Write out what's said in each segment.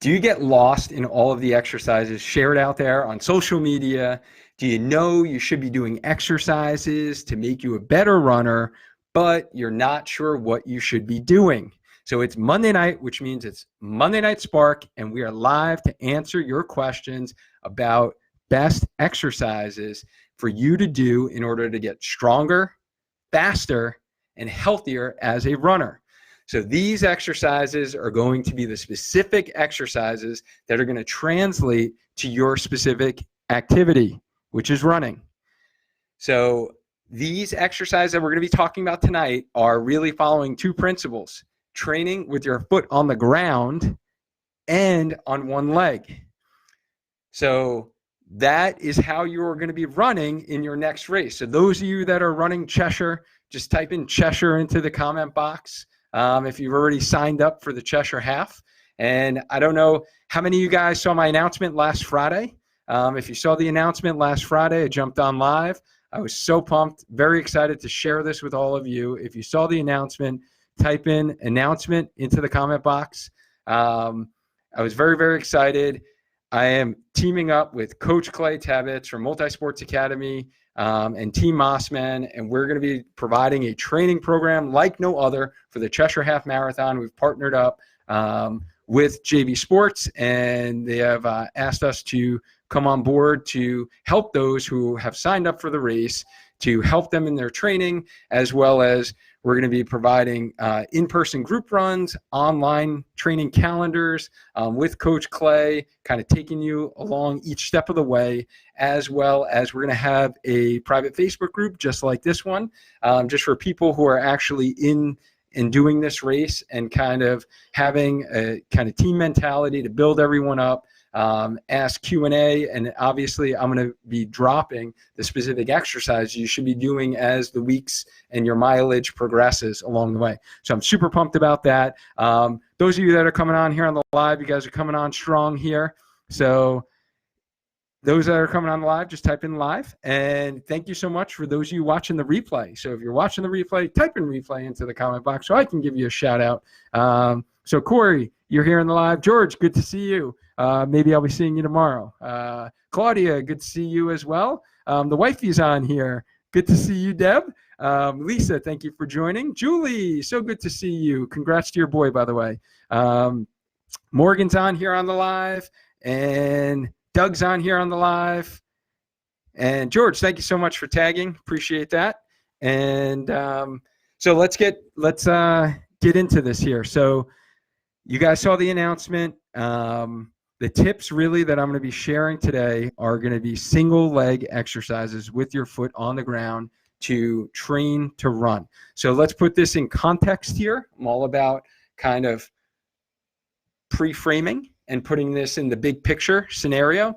Do you get lost in all of the exercises shared out there on social media? Do you know you should be doing exercises to make you a better runner, but you're not sure what you should be doing? So it's Monday night, which means it's Monday Night Spark, and we are live to answer your questions about best exercises for you to do in order to get stronger, faster, and healthier as a runner. So these exercises are going to be the specific exercises that are going to translate to your specific activity, which is running. So these exercises that we're going to be talking about tonight are really following two principles: training with your foot on the ground and on one leg. So that is how you're going to be running in your next race. So those of you that are running Cheshire, just type in Cheshire into the comment box. If you've already signed up for the Cheshire Half. And I don't know how many of you guys saw my announcement last Friday. If you saw the announcement last Friday, I jumped on live. I was so pumped, very excited to share this with all of you. If you saw the announcement, type in announcement into the comment box. I was very, very excited. I am teaming up with Coach Clay Tabbets from Multisports Academy and Team Mossman, and we're going to be providing a training program like no other for the Cheshire Half Marathon. We've partnered up with JV Sports, and they have asked us to come on board to help those who have signed up for the race, to help them in their training, as well as we're going to be providing in-person group runs, online training calendars with Coach Clay, kind of taking you along each step of the way, as well as we're going to have a private Facebook group just like this one, just for people who are actually in doing this race and kind of having a kind of team mentality to build everyone up. Ask Q&A, and obviously I'm going to be dropping the specific exercise you should be doing as the weeks and your mileage progresses along the way. So I'm super pumped about that. Those of you that are coming on here on the live, you guys are coming on strong here. So those that are coming on live, just type in live. And thank you so much for those of you watching the replay. So if you're watching the replay, type in replay into the comment box so I can give you a shout out. So Corey, you're here in the live. George, good to see you. Maybe I'll be seeing you tomorrow. Claudia, good to see you as well. The wifey's on here. Good to see you, Deb. Lisa, thank you for joining. Julie, so good to see you. Congrats to your boy, by the way. Morgan's on here on the live, and Doug's on here on the live. And George, thank you so much for tagging. Appreciate that. And so let's get into this here. So you guys saw the announcement. The tips really that I'm going to be sharing today are going to be single leg exercises with your foot on the ground to train to run. So let's put this in context here. I'm all about kind of pre-framing and putting this in the big picture scenario.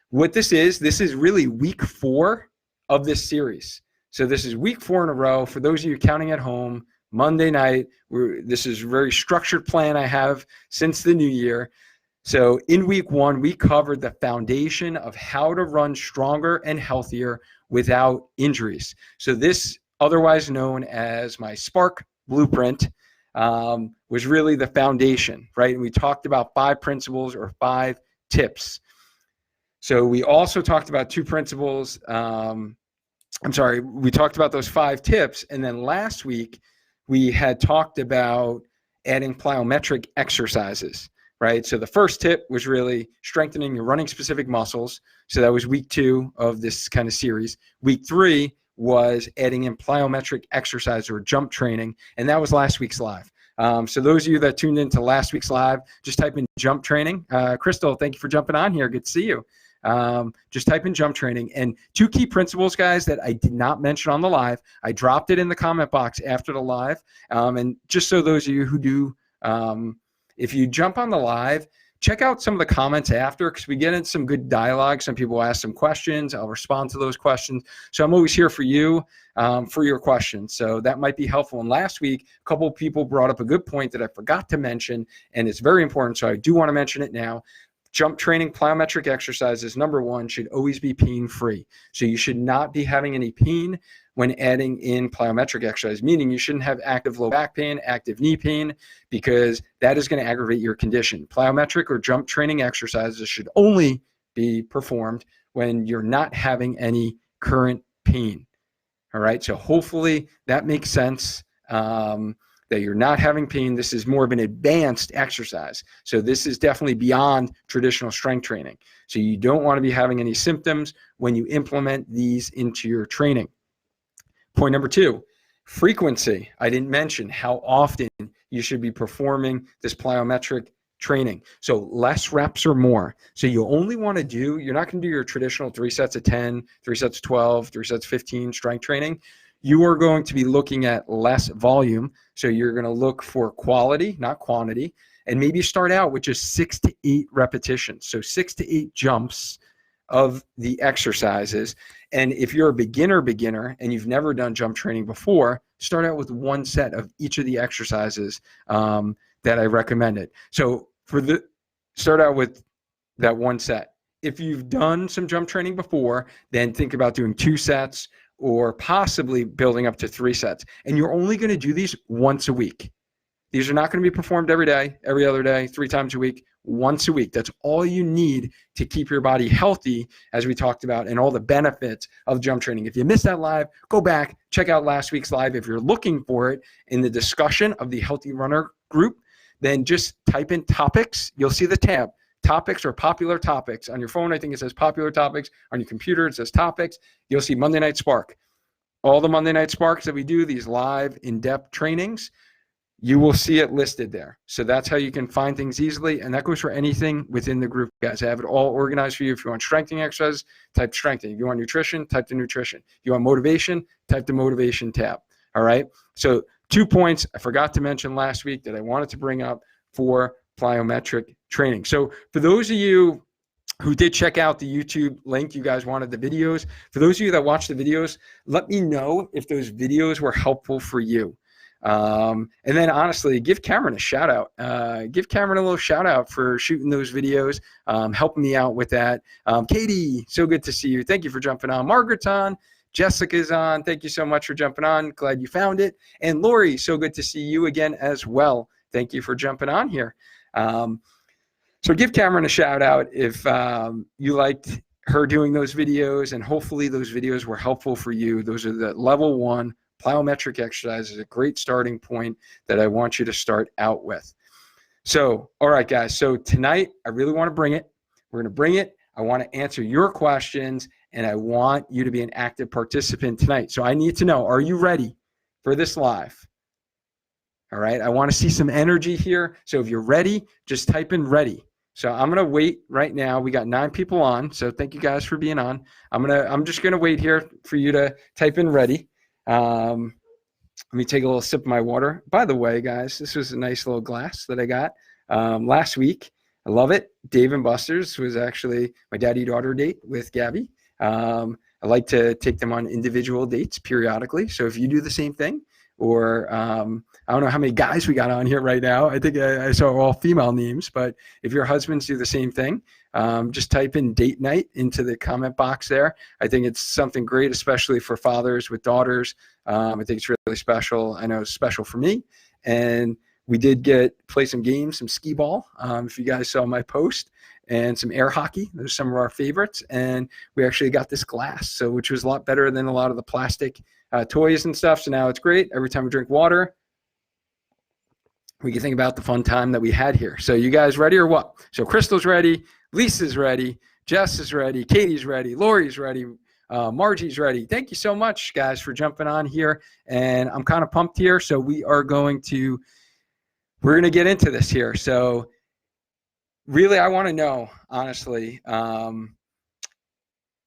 What this is really week 4 of this series. So this is week 4 in a row. For those of you counting at home, Monday night, this is a very structured plan I have since the new year. So in week 1, we covered the foundation of how to run stronger and healthier without injuries. So this, otherwise known as my Spark Blueprint, was really the foundation, right? And we talked about 5 principles or 5 tips. So we also talked about 2 principles. We talked about those 5 tips. And then last week, we had talked about adding plyometric exercises. Right. So the first tip was really strengthening your running specific muscles. So that was week 2 of this kind of series. Week 3 was adding in plyometric exercise or jump training. And that was last week's live. So those of you that tuned into last week's live, just type in jump training. Crystal, thank you for jumping on here. Good to see you. Just type in jump training. And 2 key principles, guys, that I did not mention on the live. I dropped it in the comment box after the live. And just so those of you who do, if you jump on the live, check out some of the comments after, because we get into some good dialogue. Some people ask some questions. I'll respond to those questions. So I'm always here for you, for your questions. So that might be helpful. And last week, a couple of people brought up a good point that I forgot to mention, and it's very important. So I do want to mention it now. Jump training plyometric exercises, number 1, should always be pain-free. So you should not be having any pain when adding in plyometric exercise, meaning you shouldn't have active low back pain, active knee pain, because that is going to aggravate your condition. Plyometric or jump training exercises should only be performed when you're not having any current pain. All right, so hopefully that makes sense. That you're not having pain. This is more of an advanced exercise. So this is definitely beyond traditional strength training. So you don't want to be having any symptoms when you implement these into your training. Point number 2, frequency. I didn't mention how often you should be performing this plyometric training. So less reps or more. So you only want to do, you're not going to do your traditional 3 sets of 10, 3 sets of 12, 3 sets of 15 strength training. You are going to be looking at less volume. So you're going to look for quality, not quantity, and maybe start out with just 6 to 8 repetitions. So 6 to 8 jumps of the exercises. And if you're a beginner and you've never done jump training before, start out with 1 set of each of the exercises that I recommended. So start out with that 1 set. If you've done some jump training before, then think about doing 2 sets or possibly building up to 3 sets. And you're only going to do these once a week. These are not going to be performed every day, every other day, 3 times a week, once a week. That's all you need to keep your body healthy, as we talked about, and all the benefits of jump training. If you missed that live, go back, check out last week's live. If you're looking for it in the discussion of the Healthy Runner group, then just type in topics. You'll see the tab. Topics or popular topics. On your phone, I think it says popular topics. On your computer, it says topics. You'll see Monday Night Spark. All the Monday Night Sparks that we do, these live in-depth trainings, you will see it listed there. So that's how you can find things easily. And that goes for anything within the group, guys. I have it all organized for you. If you want strengthening exercises, type strengthening. If you want nutrition, type the nutrition. If you want motivation, type the motivation tab. All right. So 2 points I forgot to mention last week that I wanted to bring up for plyometric training. So for those of you who did check out the YouTube link, you guys wanted the videos. For those of you that watched the videos, let me know if those videos were helpful for you. And then honestly, give Cameron a shout out. Give Cameron a little shout out for shooting those videos, helping me out with that. Katie, so good to see you. Thank you for jumping on. Margaret's on. Jessica's on. Thank you so much for jumping on. Glad you found it. And Lori, so good to see you again as well. Thank you for jumping on here. So give Cameron a shout out if you liked her doing those videos, and hopefully those videos were helpful for you. Those are the level 1 plyometric exercises, a great starting point that I want you to start out with. So, all right, guys. So tonight, I really want to bring it. We're going to bring it. I want to answer your questions, and I want you to be an active participant tonight. So I need to know, are you ready for this live? All right. I want to see some energy here. So if you're ready, just type in ready. So I'm going to wait right now. We got 9 people on. So thank you guys for being on. I'm just going to wait here for you to type in ready. Let me take a little sip of my water. By the way, guys, this was a nice little glass that I got last week. I love it. Dave and Buster's was actually my daddy-daughter date with Gabby. I like to take them on individual dates periodically. So if you do the same thing, or I don't know how many guys we got on here right now. I think I saw all female names, but if your husbands do the same thing, just type in date night into the comment box there. I think it's something great, especially for fathers with daughters. I think it's really special. I know it's special for me. And we did play some games, some skee ball, if you guys saw my post, and some air hockey. Those are some of our favorites. And we actually got this glass, which was a lot better than a lot of the plastic toys and stuff. So now it's great. Every time we drink water, we can think about the fun time that we had here. So you guys ready or what? So Crystal's ready. Lisa's ready. Jess is ready. Katie's ready. Lori's ready. Margie's ready. Thank you so much, guys, for jumping on here. And I'm kind of pumped here. So we're going to get into this here. So really, I want to know, honestly,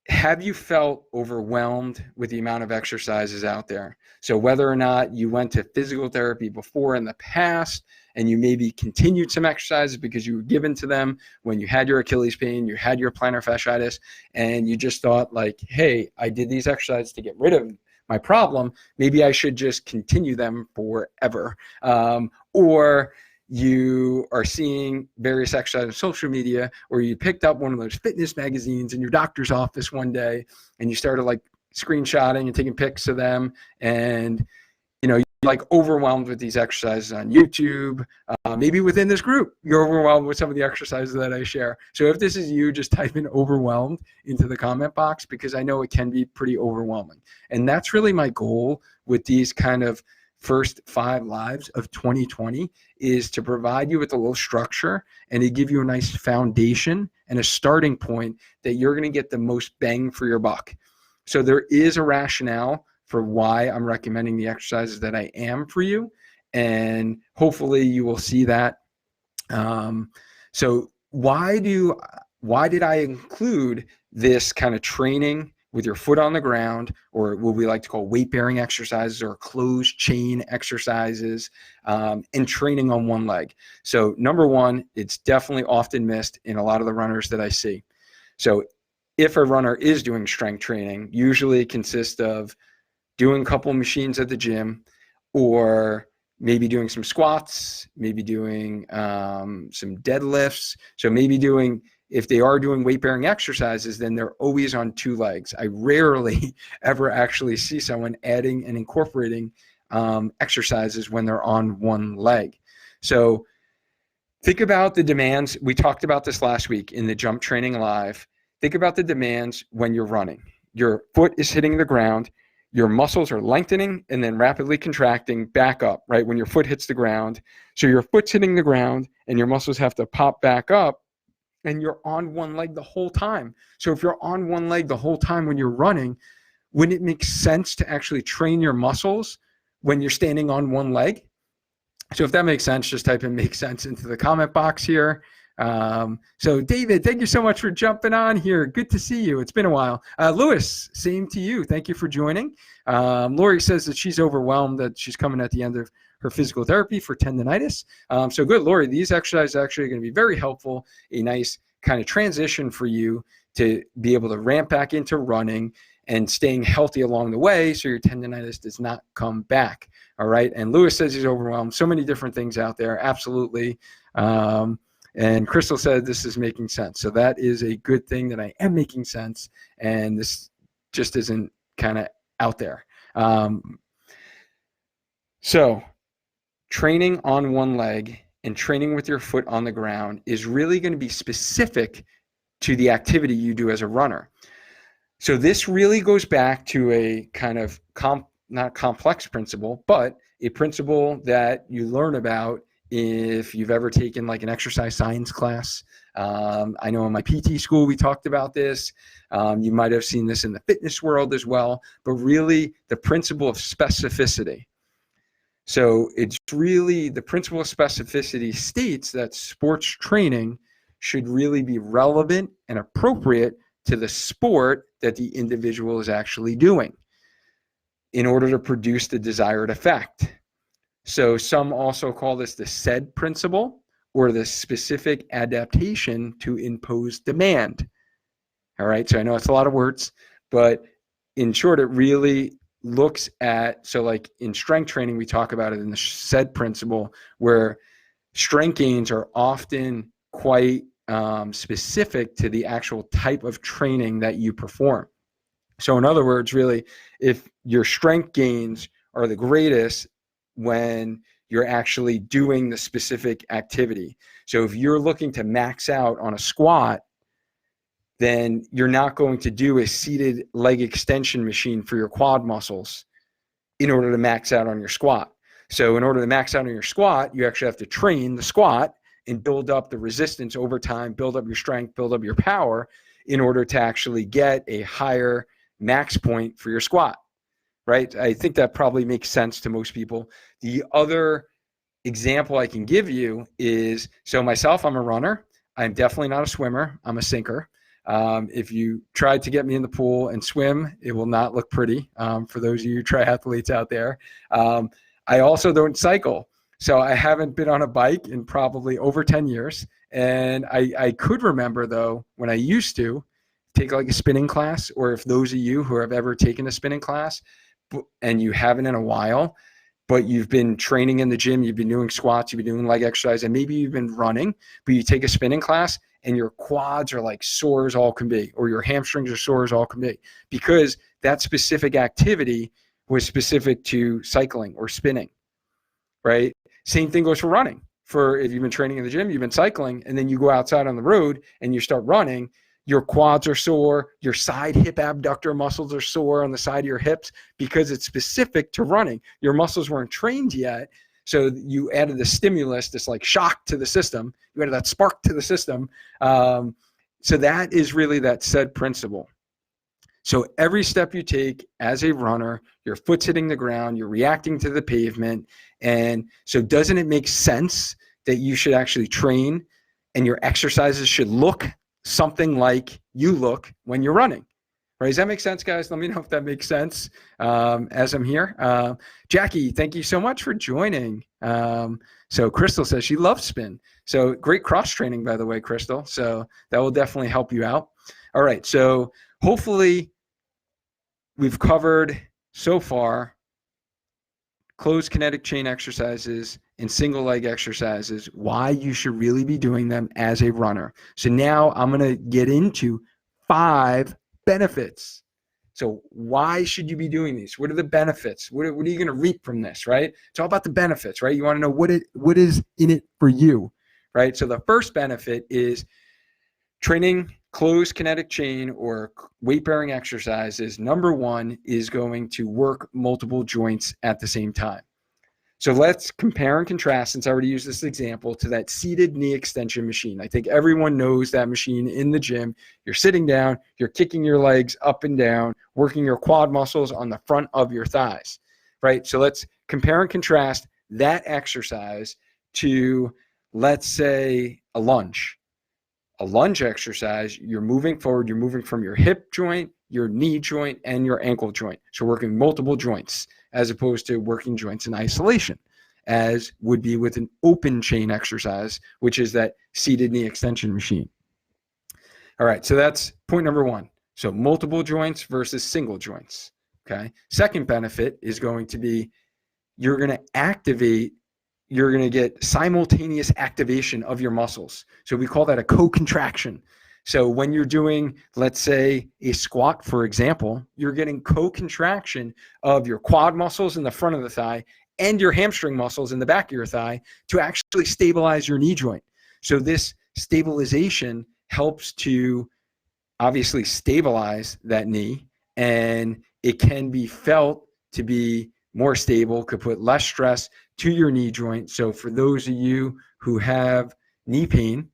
have you felt overwhelmed with the amount of exercises out there? So whether or not you went to physical therapy before in the past, and you maybe continued some exercises because you were given to them when you had your Achilles pain, you had your plantar fasciitis, and you just thought like, hey, I did these exercises to get rid of my problem. Maybe I should just continue them forever. Or you are seeing various exercises on social media, or you picked up one of those fitness magazines in your doctor's office one day and you started like screenshotting and taking pics of them, and you're like overwhelmed with these exercises on YouTube. Maybe within this group, you're overwhelmed with some of the exercises that I share. So if this is you, just type in overwhelmed into the comment box, because I know it can be pretty overwhelming. And that's really my goal with these kind of first 5 lives of 2020, is to provide you with a little structure and to give you a nice foundation and a starting point that you're going to get the most bang for your buck. So there is a rationale for why I'm recommending the exercises that I am for you, and hopefully you will see that. So why did I include this kind of training with your foot on the ground, or what we like to call weight-bearing exercises or closed chain exercises, and training on one leg? So number one, it's definitely often missed in a lot of the runners that I see. So if a runner is doing strength training, usually it consists of doing a couple of machines at the gym, or maybe doing some squats, maybe doing some deadlifts. So maybe if they are doing weight-bearing exercises, then they're always on 2 legs. I rarely ever actually see someone adding and incorporating exercises when they're on 1 leg. So think about the demands. We talked about this last week in the Jump Training Live. Think about the demands when you're running. Your foot is hitting the ground. Your muscles are lengthening and then rapidly contracting back up, right, when your foot hits the ground. So your foot's hitting the ground and your muscles have to pop back up, and you're on 1 leg the whole time. So if you're on 1 leg the whole time when you're running, wouldn't it make sense to actually train your muscles when you're standing on 1 leg? So if that makes sense, just type in "makes sense" into the comment box here. So David, thank you so much for jumping on here. Good to see you. It's been a while. Lewis, same to you. Thank you for joining. Lori says that she's overwhelmed, that she's coming at the end of her physical therapy for tendonitis. So good, Lori. These exercises are actually going to be very helpful, a nice kind of transition for you to be able to ramp back into running and staying healthy along the way, so your tendonitis does not come back. All right. And Lewis says he's overwhelmed. So many different things out there. Absolutely. And Crystal said this is making sense. So that is a good thing, that I am making sense, and this just isn't kind of out there. So training on 1 leg and training with your foot on the ground is really going to be specific to the activity you do as a runner. So this really goes back to a kind of not complex principle, but a principle that you learn about if you've ever taken like an exercise science class. I know in my PT school we talked about this. You might have seen this in the fitness world as well, but really the principle of specificity. So it's really the principle of specificity states that sports training should really be relevant and appropriate to the sport that the individual is actually doing in order to produce the desired effect. So some also call this the SAID principle, or the specific adaptation to impose demand. All right, so I know it's a lot of words, but in short, it really looks at, so like in strength training, we talk about it in the SAID principle, where strength gains are often quite specific to the actual type of training that you perform. So in other words, really, if your strength gains are the greatest when you're actually doing the specific activity. So if you're looking to max out on a squat, then you're not going to do a seated leg extension machine for your quad muscles in order to max out on your squat. So in order to max out on your squat, you actually have to train the squat and build up the resistance over time, build up your strength, build up your power in order to actually get a higher max point for your squat, right? I think that probably makes sense to most people. The other example I can give you is, so myself, I'm a runner. I'm definitely not a swimmer. I'm a sinker. If you tried to get me in the pool and swim, it will not look pretty for those of you triathletes out there. I also don't cycle. So I haven't been on a bike in probably over 10 years. And I could remember, though, when I used to take like a spinning class, or if those of you who have ever taken a spinning class and you haven't in a while, but you've been training in the gym, you've been doing squats, you've been doing leg exercise, and maybe you've been running, but you take a spinning class and your quads are like sore as all can be, or your hamstrings are sore as all can be, because that specific activity was specific to cycling or spinning, right? Same thing goes for running. For if you've been training in the gym, you've been cycling, and then you go outside on the road and you start running, your quads are sore, your side hip abductor muscles are sore on the side of your hips because it's specific to running. Your muscles weren't trained yet. So you added the stimulus, this like shock to the system. You added that spark to the system. So that is really that said principle. So every step you take as a runner, your foot's hitting the ground, you're reacting to the pavement. And so doesn't it make sense that you should actually train and your exercises should look something like you look when you're running? Right? Does that make sense, guys? Let me know if that makes sense as I'm here. Jackie, thank you so much for joining. So Crystal says she loves spin. So great cross training, by the way, Crystal. So that will definitely help you out. All right. So hopefully we've covered so far closed kinetic chain exercises and single leg exercises, why you should really be doing them as a runner. So now I'm going to get into 5 benefits. So why should you be doing these? What are the benefits? What are you going to reap from this, right? It's all about the benefits, right? You want to know what is in it for you, right? So the first benefit is training closed kinetic chain or weight-bearing exercises. Number 1 is going to work multiple joints at the same time. So let's compare and contrast, since I already used this example, to that seated knee extension machine. I think everyone knows that machine in the gym. You're sitting down, you're kicking your legs up and down, working your quad muscles on the front of your thighs, right? So let's compare and contrast that exercise to, let's say, a lunge. A lunge exercise, you're moving forward, you're moving from your hip joint, your knee joint, and your ankle joint. So working multiple joints as opposed to working joints in isolation, as would be with an open chain exercise, which is that seated knee extension machine. All right, so that's point number 1. So multiple joints versus single joints, okay? Second benefit is going to be you're going to get simultaneous activation of your muscles. So we call that a co-contraction. So when you're doing, let's say, a squat, for example, you're getting co-contraction of your quad muscles in the front of the thigh and your hamstring muscles in the back of your thigh to actually stabilize your knee joint. So this stabilization helps to obviously stabilize that knee, and it can be felt to be more stable, could put less stress to your knee joint. So for those of you who have knee pain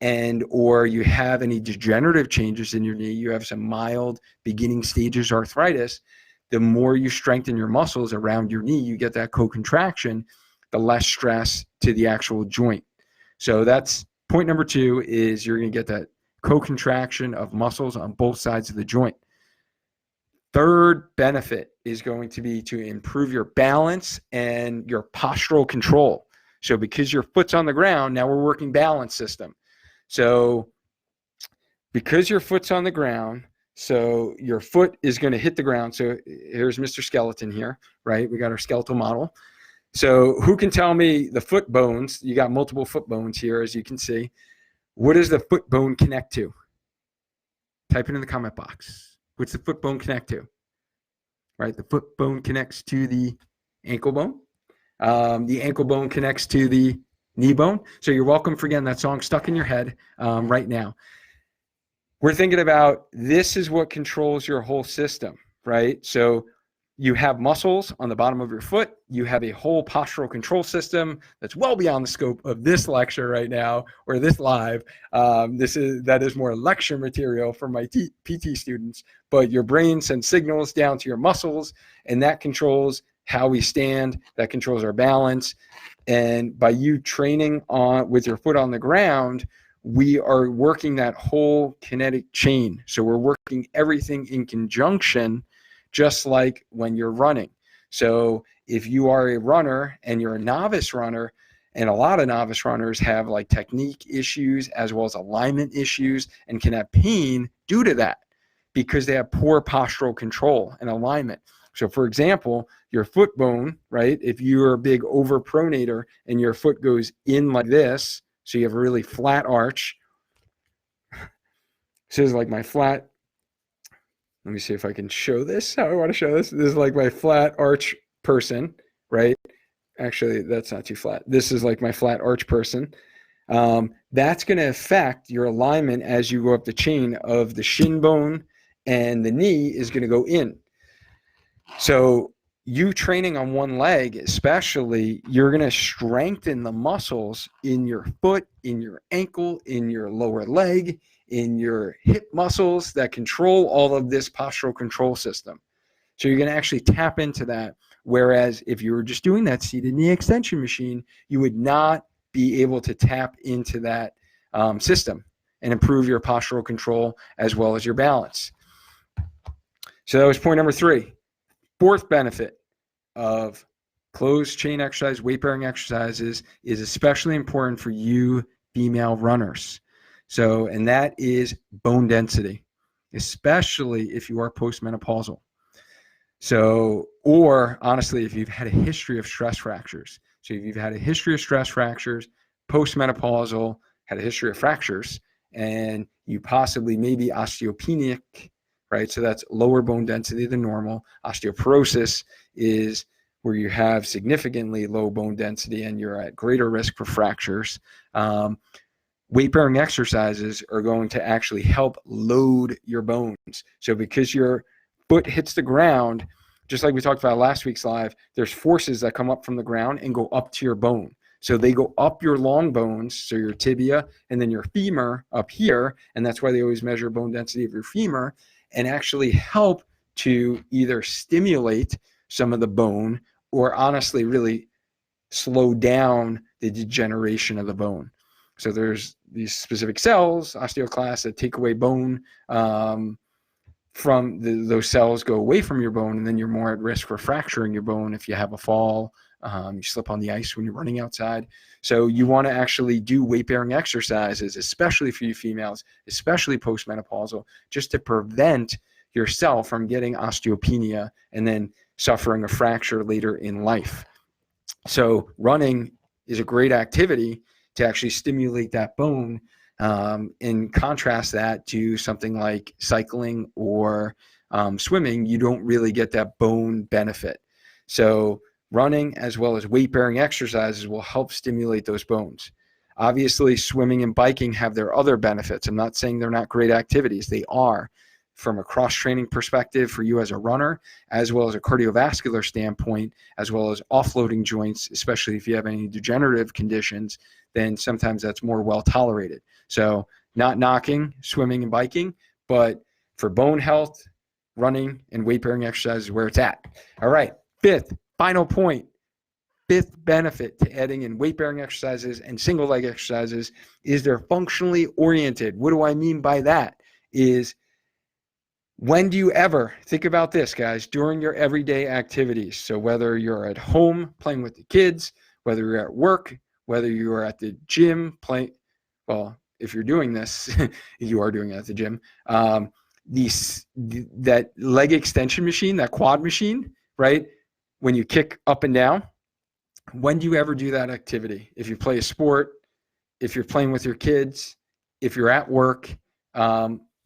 and or you have any degenerative changes in your knee, you have some mild beginning stages arthritis, the more you strengthen your muscles around your knee, you get that co-contraction, the less stress to the actual joint. So that's point number 2, is you're going to get that co-contraction of muscles on both sides of the joint. Third benefit is going to be to improve your balance and your postural control. So because your foot's on the ground, now we're working balance system. So because your foot's on the ground, so your foot is going to hit the ground. So here's Mr. Skeleton here, right? We got our skeletal model. So who can tell me the foot bones? You got multiple foot bones here, as you can see. What does the foot bone connect to? Type it in the comment box. What's the foot bone connect to? Right, the foot bone connects to the ankle bone. The ankle bone connects to the knee bone. So you're welcome for getting that song stuck in your head right now. We're thinking about this is what controls your whole system, right? So you have muscles on the bottom of your foot. You have a whole postural control system that's well beyond the scope of this lecture right now or this live. That is more lecture material for my PT students. But your brain sends signals down to your muscles, and that controls how we stand. That controls our balance. And by you training with your foot on the ground, we are working that whole kinetic chain. So we're working everything in conjunction, just like when you're running. So if you are a runner and you're a novice runner, and a lot of novice runners have like technique issues as well as alignment issues and can have pain due to that because they have poor postural control and alignment. So for example, your foot bone, right? If you're a big overpronator and your foot goes in like this, so you have a really flat arch. This is like my flat, let me see if I can show this. How I want to show this. This is like my flat arch person, right? Actually, that's not too flat. This is like my flat arch person. That's going to affect your alignment as you go up the chain of the shin bone, and the knee is going to go in. So you training on one leg, especially, you're going to strengthen the muscles in your foot, in your ankle, in your lower leg, in your hip muscles that control all of this postural control system. So you're going to actually tap into that. Whereas if you were just doing that seated knee extension machine, you would not be able to tap into that system and improve your postural control as well as your balance. So that was point number 3. Fourth benefit of closed chain exercise, weight bearing exercises is especially important for you female runners. So, and that is bone density, especially if you are postmenopausal. So, or honestly, if you've had a history of stress fractures. So if you've had a history of stress fractures, postmenopausal, had a history of fractures, and you possibly may be osteopenic, right? So that's lower bone density than normal. Osteoporosis is where you have significantly low bone density and you're at greater risk for fractures. Weight-bearing exercises are going to actually help load your bones. So because your foot hits the ground, just like we talked about last week's live, there's forces that come up from the ground and go up to your bone. So they go up your long bones, so your tibia and then your femur up here, and that's why they always measure bone density of your femur, and actually help to either stimulate some of the bone or honestly really slow down the degeneration of the bone. So there's these specific cells, osteoclasts, that take away bone from those cells go away from your bone, and then you're more at risk for fracturing your bone if you have a fall, you slip on the ice when you're running outside. So you want to actually do weight-bearing exercises, especially for you females, especially postmenopausal, just to prevent yourself from getting osteopenia and then suffering a fracture later in life. So running is a great activity to actually stimulate that bone, and contrast that to something like cycling or swimming. You don't really get that bone benefit. So running as well as weight-bearing exercises will help stimulate those bones. Obviously, swimming and biking have their other benefits. I'm not saying they're not great activities. They are, from a cross-training perspective for you as a runner, as well as a cardiovascular standpoint, as well as offloading joints, especially if you have any degenerative conditions, then sometimes that's more well-tolerated. So not knocking swimming and biking, but for bone health, running and weight-bearing exercise is where it's at. All right, fifth, final point. Fifth benefit to adding in weight-bearing exercises and single leg exercises is they're functionally oriented. What do I mean by that? Is when do you ever think about this, guys, during your everyday activities? So whether you're at home playing with the kids, whether you're at work, whether you're at the gym playing, well, if you're doing this, you are doing it at the gym. That leg extension machine, that quad machine, right? When you kick up and down, when do you ever do that activity? If you play a sport, if you're playing with your kids, if you're at work,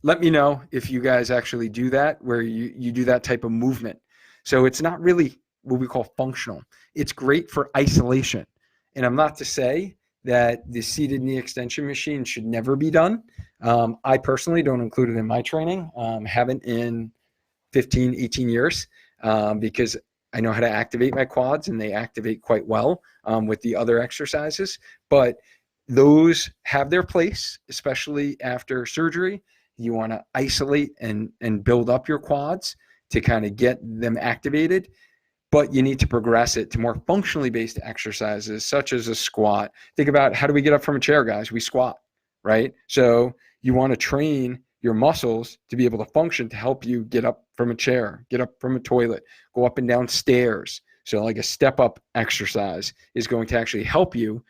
let me know if you guys actually do that, where you do that type of movement. So it's not really what we call functional. It's great for isolation. And I'm not to say that the seated knee extension machine should never be done. I personally don't include it in my training. Haven't in 15, 18 years, because I know how to activate my quads and they activate quite well with the other exercises. But those have their place, especially after surgery. You want to isolate and build up your quads to kind of get them activated, but you need to progress it to more functionally based exercises, such as a squat. Think about, how do we get up from a chair, guys? We squat, right? So you want to train your muscles to be able to function to help you get up from a chair, get up from a toilet, go up and down stairs. So like a step up exercise is going to actually help you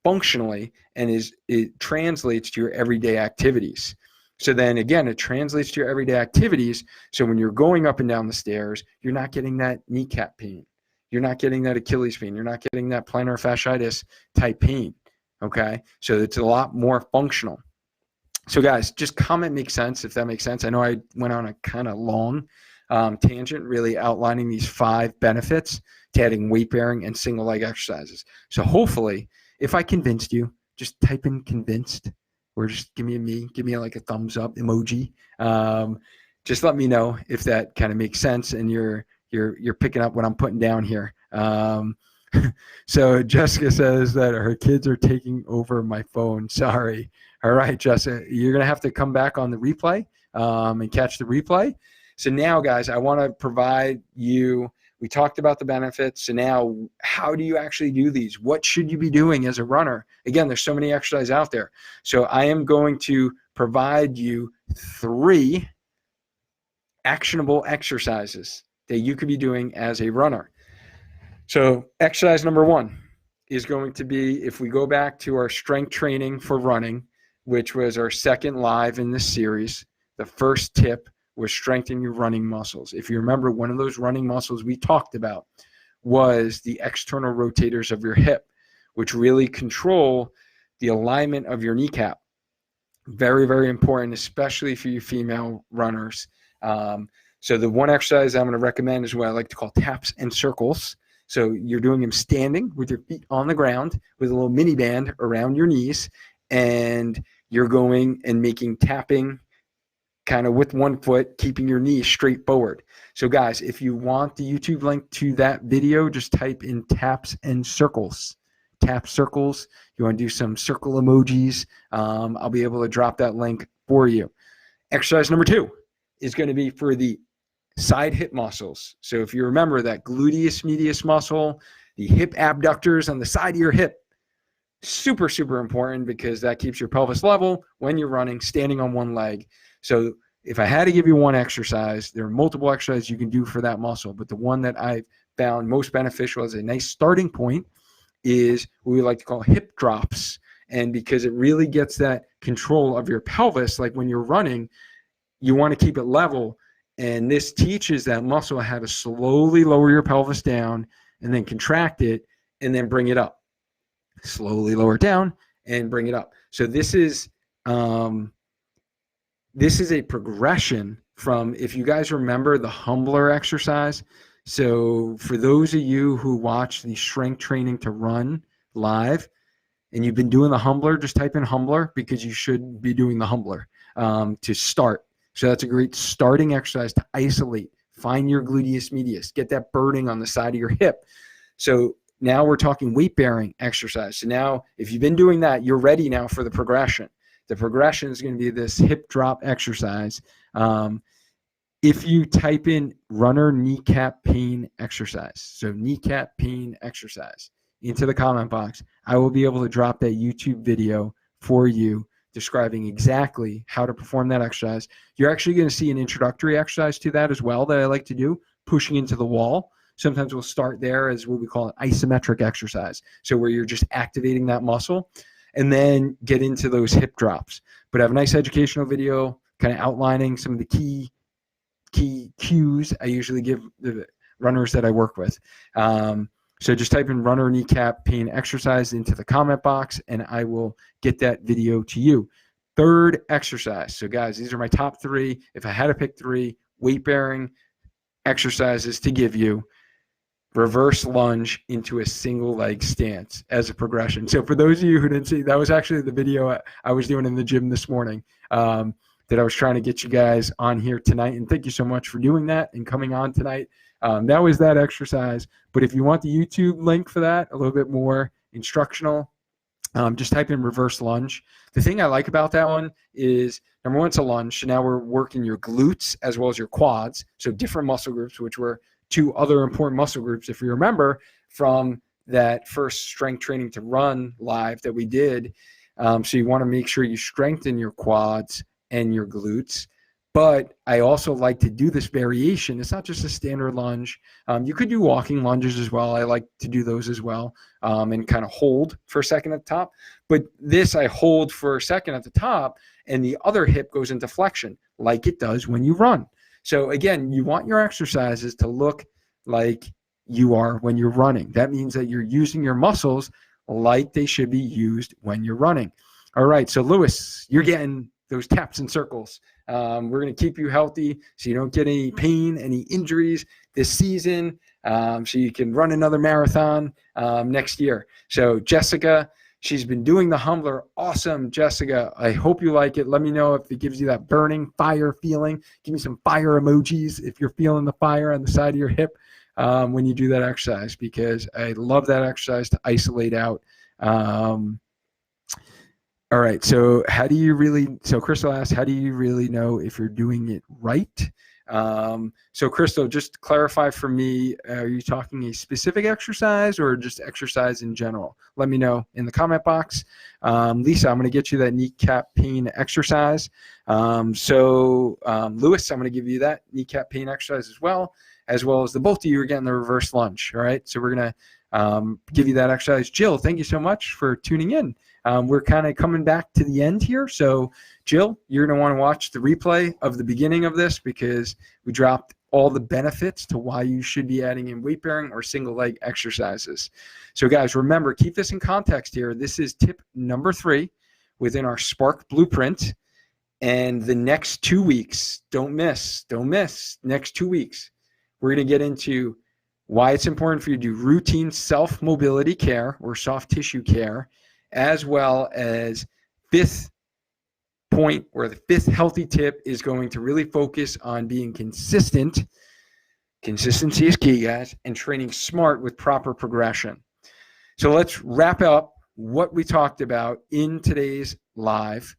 functionally, and it translates to your everyday activities. So then again, it translates to your everyday activities. So when you're going up and down the stairs, you're not getting that kneecap pain. You're not getting that Achilles pain. You're not getting that plantar fasciitis type pain. Okay. So it's a lot more functional. So guys, just comment makes sense if that makes sense. I know I went on a kind of long tangent, really outlining these 5 benefits to adding weight bearing and single leg exercises. So hopefully, if I convinced you, just type in convinced, or just give me like a thumbs up emoji. Just let me know if that kind of makes sense and you're picking up what I'm putting down here. So Jessica says that her kids are taking over my phone. Sorry. All right, Jessica, you're going to have to come back on the replay and catch the replay. So now, guys, I want to provide you, we talked about the benefits. So now, how do you actually do these? What should you be doing as a runner? Again, there's so many exercises out there. So I am going to provide you 3 actionable exercises that you could be doing as a runner. So exercise number 1 is going to be, if we go back to our strength training for running, which was our second live in this series, the first tip was strengthen your running muscles. If you remember, one of those running muscles we talked about was the external rotators of your hip, which really control the alignment of your kneecap. Very, very important, especially for you female runners. So the one exercise I'm going to recommend is what I like to call taps and circles. So you're doing them standing with your feet on the ground with a little mini band around your knees, and you're going and making tapping kind of with one foot, keeping your knees straight forward. So guys, if you want the YouTube link to that video, just type in taps and circles. Tap circles. You want to do some circle emojis, I'll be able to drop that link for you. Exercise number 2 is going to be for the side hip muscles. So if you remember that gluteus medius muscle, the hip abductors on the side of your hip, super, super important because that keeps your pelvis level when you're running, standing on one leg. So if I had to give you one exercise, there are multiple exercises you can do for that muscle, but the one that I've found most beneficial as a nice starting point is what we like to call hip drops. And because it really gets that control of your pelvis, like when you're running, you want to keep it level. And this teaches that muscle how to slowly lower your pelvis down and then contract it and then bring it up. Slowly lower it down and bring it up. So this is a progression from, if you guys remember the humbler exercise. So for those of you who watch the strength training to run live and you've been doing the humbler, just type in humbler because you should be doing the humbler to start. So that's a great starting exercise to isolate, find your gluteus medius, get that burning on the side of your hip. So now we're talking weight bearing exercise. So now if you've been doing that, you're ready now for the progression. The progression is going to be this hip drop exercise. If you type in runner kneecap pain exercise, so kneecap pain exercise into the comment box, I will be able to drop that YouTube video for you describing exactly how to perform that exercise. You're actually going to see an introductory exercise to that as well that I like to do, pushing into the wall. Sometimes we'll start there as what we call an isometric exercise. So where you're just activating that muscle and then get into those hip drops. But I have a nice educational video kind of outlining some of the key cues I usually give the runners that I work with. So just type in runner kneecap pain exercise into the comment box and I will get that video to you. Third exercise. So guys, these are my top 3. If I had to pick 3 weight bearing exercises to give you, reverse lunge into a single leg stance as a progression. So for those of you who didn't see, that was actually the video I was doing in the gym this morning that I was trying to get you guys on here tonight. And thank you so much for doing that and coming on tonight. That was that exercise. But if you want the YouTube link for that, a little bit more instructional, just type in reverse lunge. The thing I like about that one is, number 1, it's a lunge. So now we're working your glutes as well as your quads. So different muscle groups, which were 2 other important muscle groups, if you remember from that first strength training to run live that we did. So you want to make sure you strengthen your quads and your glutes. But I also like to do this variation. It's not just a standard lunge. You could do walking lunges as well. I like to do those as well and kind of hold for a second at the top. But this, I hold for a second at the top and the other hip goes into flexion like it does when you run. So again, you want your exercises to look like you are when you're running. That means that you're using your muscles like they should be used when you're running. All right, so Lewis, you're getting those taps and circles. We're going to keep you healthy so you don't get any pain, any injuries this season, so you can run another marathon next year. So Jessica, she's been doing the Humbler. Awesome, Jessica. I hope you like it. Let me know if it gives you that burning fire feeling. Give me some fire emojis if you're feeling the fire on the side of your hip when you do that exercise, because I love that exercise to isolate out. All right. So Crystal asked, how do you really know if you're doing it right? So Crystal, just to clarify for me, are you talking a specific exercise or just exercise in general? Let me know in the comment box. Lisa, I'm going to get you that kneecap pain exercise. Lewis, I'm going to give you that kneecap pain exercise as well as the both of you are getting the reverse lunge. All right. So we're going to give you that exercise. Jill, thank you so much for tuning in. We're kind of coming back to the end here. So Jill, you're going to want to watch the replay of the beginning of this, because we dropped all the benefits to why you should be adding in weight bearing or single leg exercises. So guys, remember, keep this in context here. This is tip number 3 within our Spark Blueprint. And the next 2 weeks, don't miss, next 2 weeks, we're going to get into why it's important for you to do routine self-mobility care or soft tissue care, as well as fifth point, or the 5th healthy tip is going to really focus on being consistent. Consistency is key, guys, and training smart with proper progression. So let's wrap up what we talked about in today's live.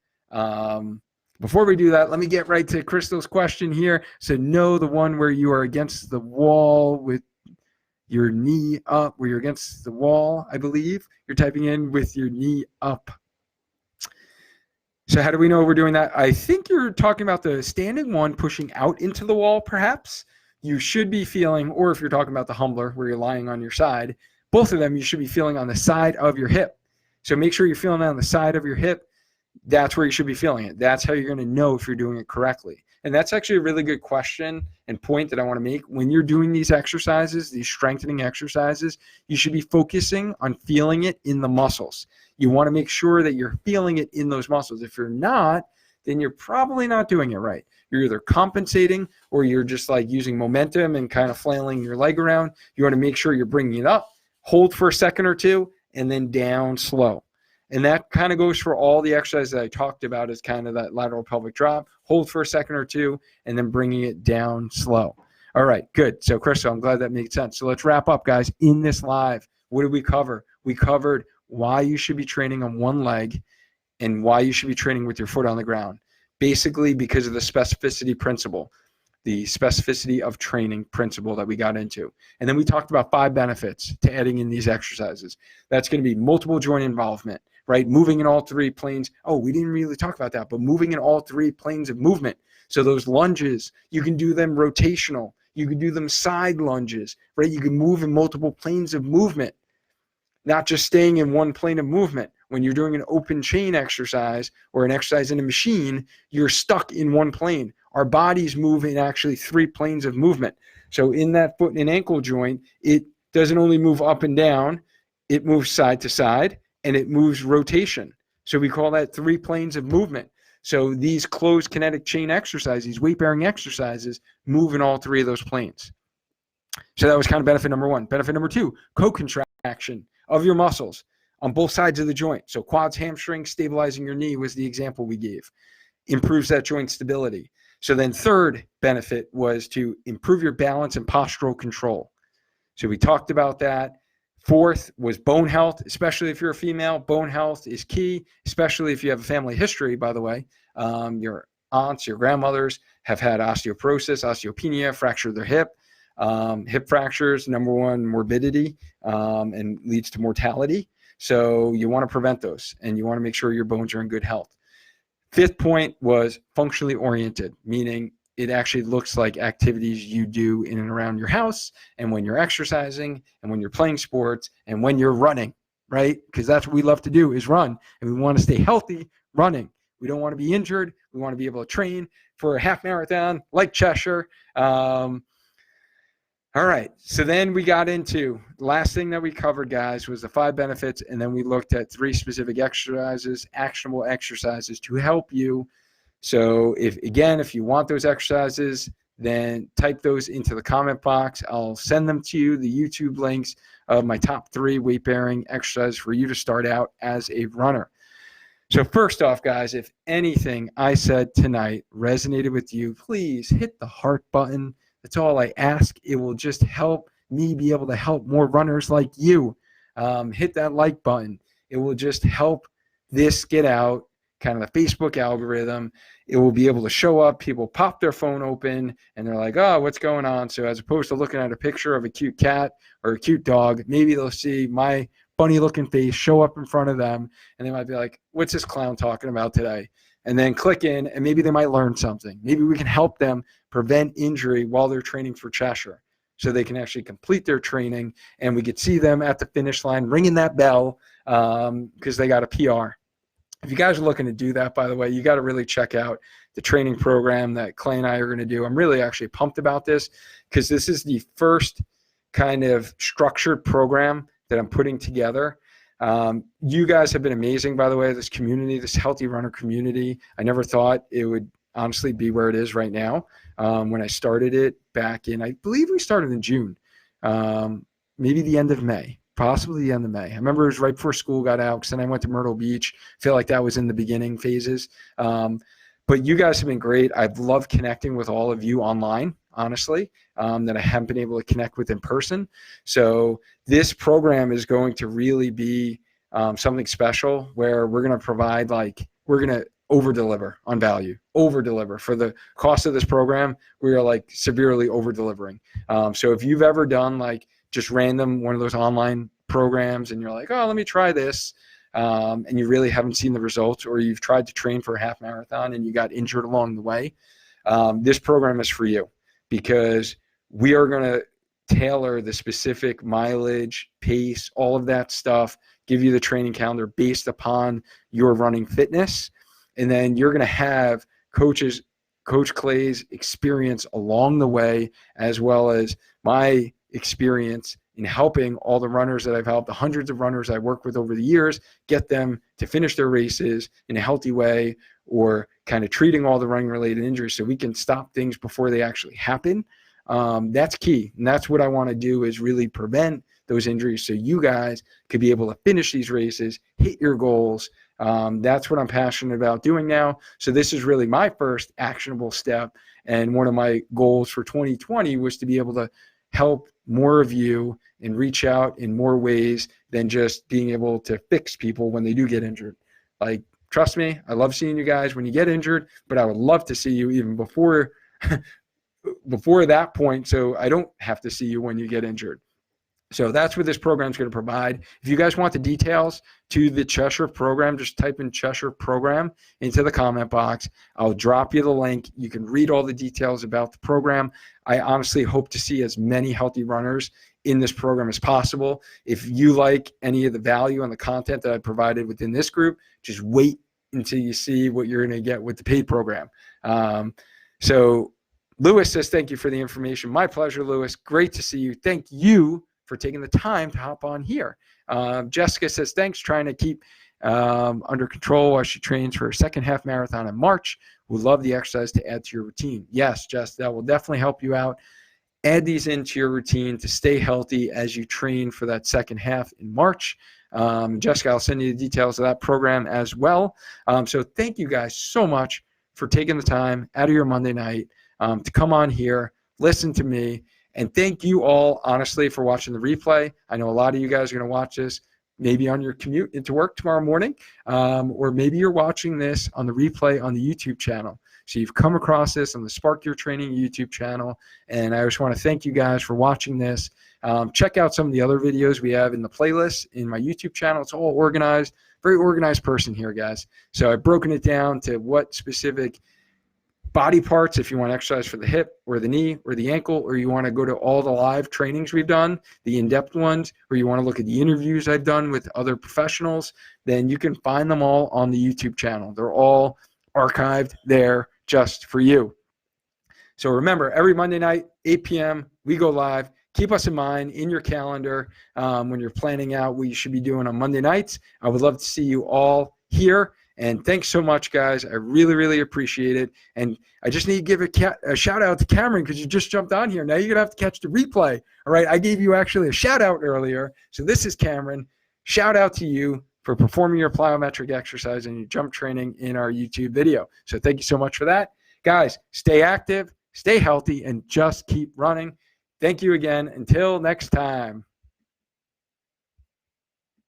Before we do that, let me get right to Crystal's question here. So no, the one where you are against the wall with your knee up, where you're against the wall, I believe. You're typing in with your knee up. So how do we know we're doing that? I think you're talking about the standing one pushing out into the wall, perhaps. You should be feeling, or if you're talking about the Humbler where you're lying on your side, both of them you should be feeling on the side of your hip. So make sure you're feeling it on the side of your hip. That's where you should be feeling it. That's how you're going to know if you're doing it correctly. And that's actually a really good question and point that I want to make. When you're doing these exercises, these strengthening exercises, you should be focusing on feeling it in the muscles. You want to make sure that you're feeling it in those muscles. If you're not, then you're probably not doing it right. You're either compensating or you're just like using momentum and kind of flailing your leg around. You want to make sure you're bringing it up, hold for a second or two, and then down slow. And that kind of goes for all the exercises that I talked about, as kind of that lateral pelvic drop, hold for a second or two, and then bringing it down slow. All right, good. So Crystal, I'm glad that made sense. So let's wrap up, guys. In this live, what did we cover? We covered why you should be training on one leg and why you should be training with your foot on the ground. Basically because of the specificity principle, the specificity of training principle that we got into. And then we talked about 5 benefits to adding in these exercises. That's going to be multiple joint involvement, right? Moving in all 3 planes. Oh, we didn't really talk about that, but moving in all 3 planes of movement. So those lunges, you can do them rotational. You can do them side lunges, right? You can move in multiple planes of movement, not just staying in one plane of movement. When you're doing an open chain exercise or an exercise in a machine, you're stuck in one plane. Our bodies move in actually 3 planes of movement. So in that foot and ankle joint, it doesn't only move up and down, it moves side to side, and it moves rotation. So we call that 3 planes of movement. So these closed kinetic chain exercises, these weight-bearing exercises, move in all 3 of those planes. So that was kind of benefit number 1. Benefit number 2, co-contraction of your muscles on both sides of the joint. So quads, hamstrings, stabilizing your knee was the example we gave. Improves that joint stability. So then third benefit was to improve your balance and postural control. So we talked about that. 4th was bone health, especially if you're a female. Bone health is key, especially if you have a family history, by the way. Your aunts, your grandmothers have had osteoporosis, osteopenia, fractured their hip. Hip fractures, number 1 morbidity, and leads to mortality. So you want to prevent those, and you want to make sure your bones are in good health. 5th point was functionally oriented, meaning it actually looks like activities you do in and around your house, and when you're exercising, and when you're playing sports, and when you're running, right? Because that's what we love to do, is run, and we want to stay healthy running. We don't want to be injured. We want to be able to train for a half marathon like Cheshire. All right, so then we got into the last thing that we covered, guys, was the 5 benefits, and then we looked at 3 specific exercises, actionable exercises to help you So if you want those exercises, then type those into the comment box. I'll send them to you, the YouTube links of my top 3 weight-bearing exercises for you to start out as a runner. So first off, guys, if anything I said tonight resonated with you, please hit the heart button. That's all I ask. It will just help me be able to help more runners like you. Hit that like button. It will just help this get out, kind of the Facebook algorithm. It will be able to show up. People pop their phone open and they're like, oh, what's going on? So as opposed to looking at a picture of a cute cat or a cute dog, maybe they'll see my funny looking face show up in front of them and they might be like, what's this clown talking about today? And then click in and maybe they might learn something. Maybe we can help them prevent injury while they're training for Cheshire so they can actually complete their training and we could see them at the finish line ringing that bell because they got a PR. If you guys are looking to do that, by the way, you got to really check out the training program that Clay and I are going to do. I'm really actually pumped about this because this is the first kind of structured program that I'm putting together. You guys have been amazing, by the way, this community, this healthy runner community. I never thought it would honestly be where it is right now. When I started it back in, I believe we started in June, maybe the end of May. Possibly the end of May. I remember it was right before school got out because then I went to Myrtle Beach. I feel like that was in the beginning phases. But you guys have been great. I've loved connecting with all of you online, honestly, that I haven't been able to connect with in person. So this program is going to really be something special where we're going to provide we're going to over-deliver on value, over-deliver. For the cost of this program, we are severely over-delivering. So if you've ever done just random one of those online programs and you're like, oh, let me try this, and you really haven't seen the results, or you've tried to train for a half marathon and you got injured along the way, this program is for you because we are going to tailor the specific mileage, pace, all of that stuff, give you the training calendar based upon your running fitness. And then you're going to have Coach Clay's experience along the way, as well as my experience in helping all the runners that I've helped, the hundreds of runners I work with over the years, get them to finish their races in a healthy way, or kind of treating all the running related injuries so we can stop things before they actually happen. That's key. And that's what I want to do, is really prevent those injuries so you guys could be able to finish these races, hit your goals. That's what I'm passionate about doing now. So this is really my first actionable step. And one of my goals for 2020 was to be able to help more of you and reach out in more ways than just being able to fix people when they do get injured. Trust me, I love seeing you guys when you get injured, but I would love to see you even before that point, so I don't have to see you when you get injured. So that's what this program is going to provide. If you guys want the details to the Cheshire program, just type in Cheshire program into the comment box. I'll drop you the link. You can read all the details about the program. I honestly hope to see as many healthy runners in this program as possible. If you like any of the value and the content that I provided within this group, just wait until you see what you're going to get with the paid program. So Lewis says, thank you for the information. My pleasure, Lewis. Great to see you. Thank you for taking the time to hop on here. Jessica says, thanks, trying to keep under control while she trains for her second half marathon in March. Would love the exercise to add to your routine. Yes, Jess, that will definitely help you out. Add these into your routine to stay healthy as you train for that second half in March. Jessica, I'll send you the details of that program as well. So thank you guys so much for taking the time out of your Monday night to come on here, listen to me. And thank you all, honestly, for watching the replay. I know a lot of you guys are going to watch this maybe on your commute into work tomorrow morning, or maybe you're watching this on the replay on the YouTube channel. So you've come across this on the Spark Your Training YouTube channel, and I just want to thank you guys for watching this. Check out some of the other videos we have in the playlist in my YouTube channel. It's all organized, very organized person here, guys. So I've broken it down to what specific body parts, if you want to exercise for the hip or the knee or the ankle, or you want to go to all the live trainings we've done, the in-depth ones, or you want to look at the interviews I've done with other professionals, then you can find them all on the YouTube channel. They're all archived there just for you. So remember, every Monday night, 8 p.m., we go live. Keep us in mind in your calendar when you're planning out what you should be doing on Monday nights. I would love to see you all here. And thanks so much, guys. I really, really appreciate it. And I just need to give a shout out to Cameron because you just jumped on here. Now you're going to have to catch the replay. All right. I gave you actually a shout out earlier. So this is Cameron. Shout out to you for performing your plyometric exercise and your jump training in our YouTube video. So thank you so much for that. Guys, stay active, stay healthy, and just keep running. Thank you again. Until next time.